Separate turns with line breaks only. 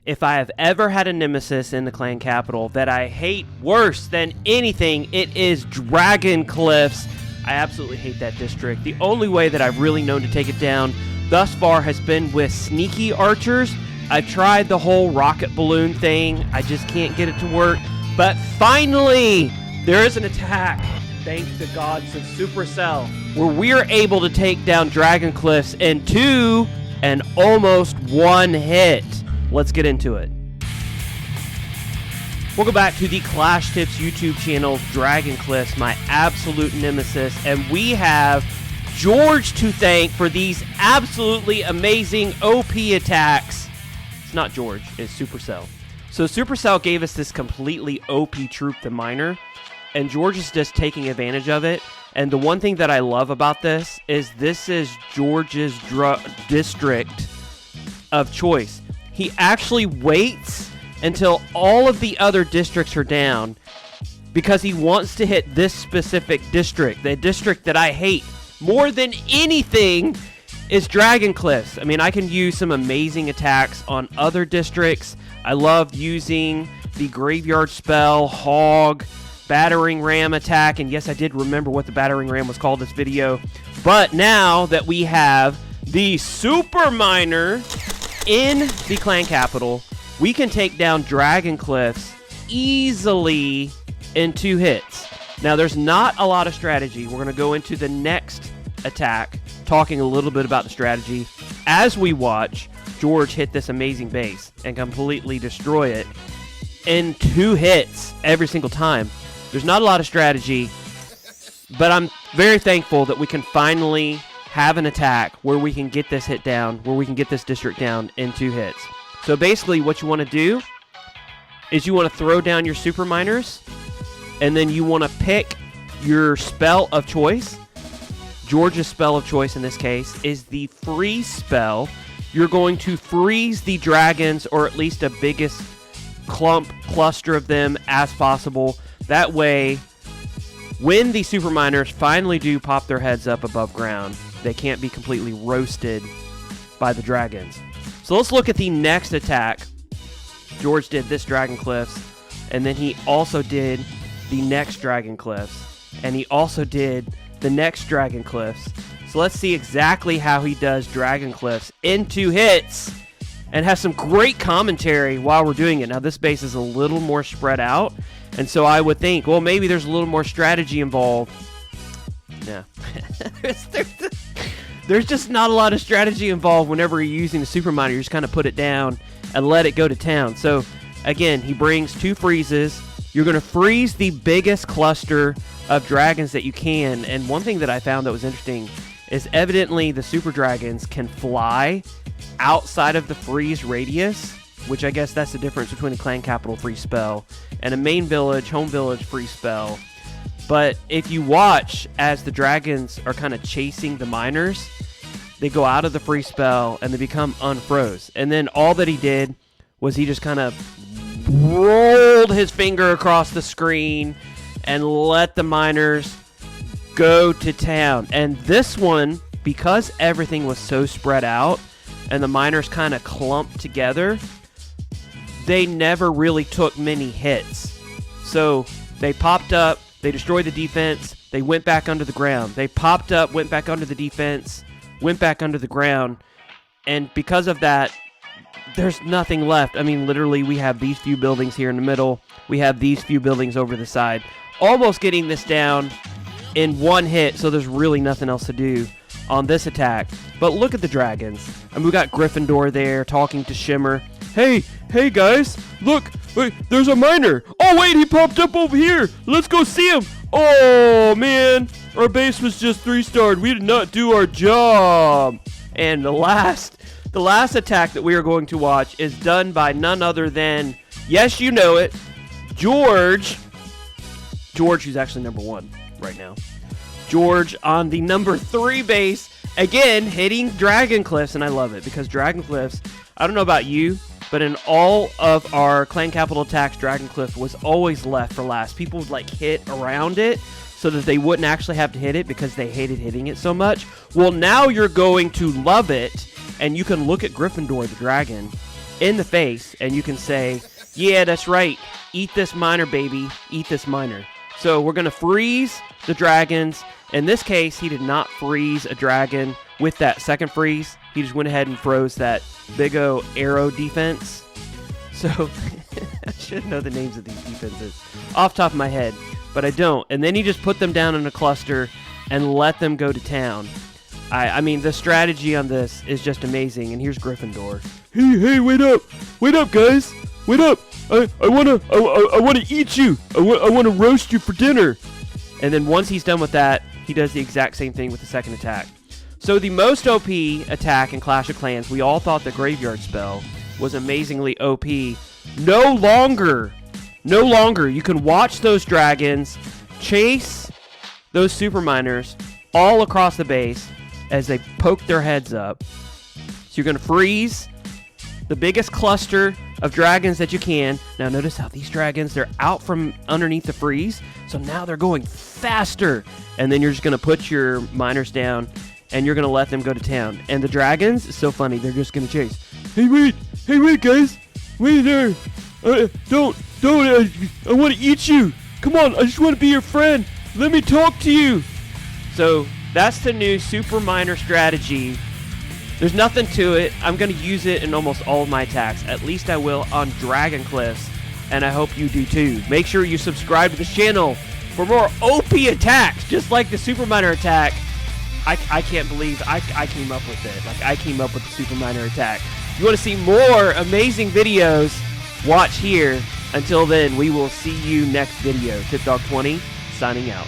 if I have ever had a nemesis in the clan capital that I hate worse than anything, it is Dragon Cliffs. I absolutely hate that district. The only way that I've really known to take it down thus far has been with sneaky archers. I've tried the whole rocket balloon thing. I just can't get it to work. But finally, there is an attack, thanks to gods of Supercell, where we're able to take down Dragon Cliffs in 2 and almost 1 hit. Let's get into it. Welcome back to the Clash Tips YouTube channel, Dragon Cliffs, my absolute nemesis. And we have George to thank for these absolutely amazing OP attacks. It's not George, it's Supercell. So Supercell gave us this completely OP troop, the Miner, and George is just taking advantage of it. And the one thing that I love about this is George's district of choice. He actually waits until all of the other districts are down because he wants to hit this specific district. The district that I hate more than anything is Dragon Cliffs. I mean, I can use some amazing attacks on other districts. I love using the Graveyard Spell, Hog, Battering Ram attack, and yes, I did remember what the Battering Ram was called this video. But now that we have the SUPERMINER in the clan capital, we can take down Dragon Cliffs easily in 2 hits. Now, there's not a lot of strategy. We're going to go into the next attack, talking a little bit about the strategy as we watch George hit this amazing base and completely destroy it in 2 hits every single time. There's not a lot of strategy, but I'm very thankful that we can finally have an attack where we can get this hit down, where we can get this district down in 2 hits. So basically what you want to do is you want to throw down your SUPERMINERs, and then you want to pick your spell of choice. George's spell of choice in this case is the freeze spell. You're going to freeze the dragons, or at least a biggest cluster of them as possible. That way, when the SUPERMINERs finally do pop their heads up above ground, they can't be completely roasted by the dragons. So let's look at the next attack. George did this Dragon Cliffs, and then he also did the next Dragon Cliffs, and he also did the next Dragon Cliffs. So let's see exactly how he does Dragon Cliffs in 2 hits, and have some great commentary while we're doing it. Now, this base is a little more spread out, and so I would think, well, maybe there's a little more strategy involved. No. There's just not a lot of strategy involved whenever you're using the SUPERMINER. You just kind of put it down and let it go to town. So, again, he brings 2 freezes. You're going to freeze the biggest cluster of dragons that you can. And one thing that I found that was interesting is evidently the super dragons can fly outside of the freeze radius, which I guess that's the difference between a clan capital freeze spell and a main village, home village freeze spell. But if you watch as the dragons are kind of chasing the miners, they go out of the freeze spell and they become unfroze. And then all that he did was he just kind of rolled his finger across the screen and let the miners go to town. And this one, because everything was so spread out and the miners kind of clumped together, they never really took many hits. So they popped up, they destroyed the defense, they went back under the ground. They popped up, went back under the defense, went back under the ground, and because of that, there's nothing left. I mean, literally, we have these few buildings here in the middle. We have these few buildings over the side. Almost getting this down in 1 hit, so there's really nothing else to do on this attack. But look at the dragons. And we got Gryffindor there talking to Shimmer. Hey guys, look, wait, there's a miner. Oh wait, he popped up over here. Let's go see him. Oh man, our base was just 3-starred. We did not do our job. And the last attack that we are going to watch is done by none other than, yes, you know it, George, who's actually number 1 right now. George on the number 3 base, again, hitting Dragon Cliffs, and I love it because Dragon Cliffs, I don't know about you, but in all of our clan capital attacks, Dragon Cliff was always left for last. People would like hit around it so that they wouldn't actually have to hit it because they hated hitting it so much. Well, now you're going to love it, and you can look at Gryffindor the dragon, in the face, and you can say, yeah, that's right, eat this miner, baby, eat this miner. So we're going to freeze the dragons. In this case, he did not freeze a dragon with that second freeze. He just went ahead and froze that big O arrow defense. So I should know the names of these defenses off the top of my head, but I don't. And then he just put them down in a cluster and let them go to town. I mean, the strategy on this is just amazing. And here's Gryffindor. Hey, wait up, guys, wait up! I wanna eat you. I wanna roast you for dinner. And then once he's done with that, he does the exact same thing with the second attack. So the most OP attack in Clash of Clans, we all thought the Graveyard spell was amazingly OP. No longer. You can watch those dragons chase those super miners all across the base as they poke their heads up. So you're going to freeze the biggest cluster of dragons that you can. Now notice how these dragons, they're out from underneath the freeze, so now they're going faster. And then you're just going to put your miners down, and you're going to let them go to town. And the dragons, it's so funny, they're just going to chase. Hey, wait, guys. Wait there. Don't, I want to eat you. Come on, I just want to be your friend. Let me talk to you. So that's the new SUPERMINER strategy. There's nothing to it. I'm going to use it in almost all of my attacks. At least I will on Dragon Cliffs, and I hope you do too. Make sure you subscribe to this channel for more OP attacks, just like the SUPERMINER attack. I can't believe I came up with it. Like, I came up with the SUPERMINER attack. If you want to see more amazing videos, watch here. Until then, we will see you next video. TipDog20, signing out.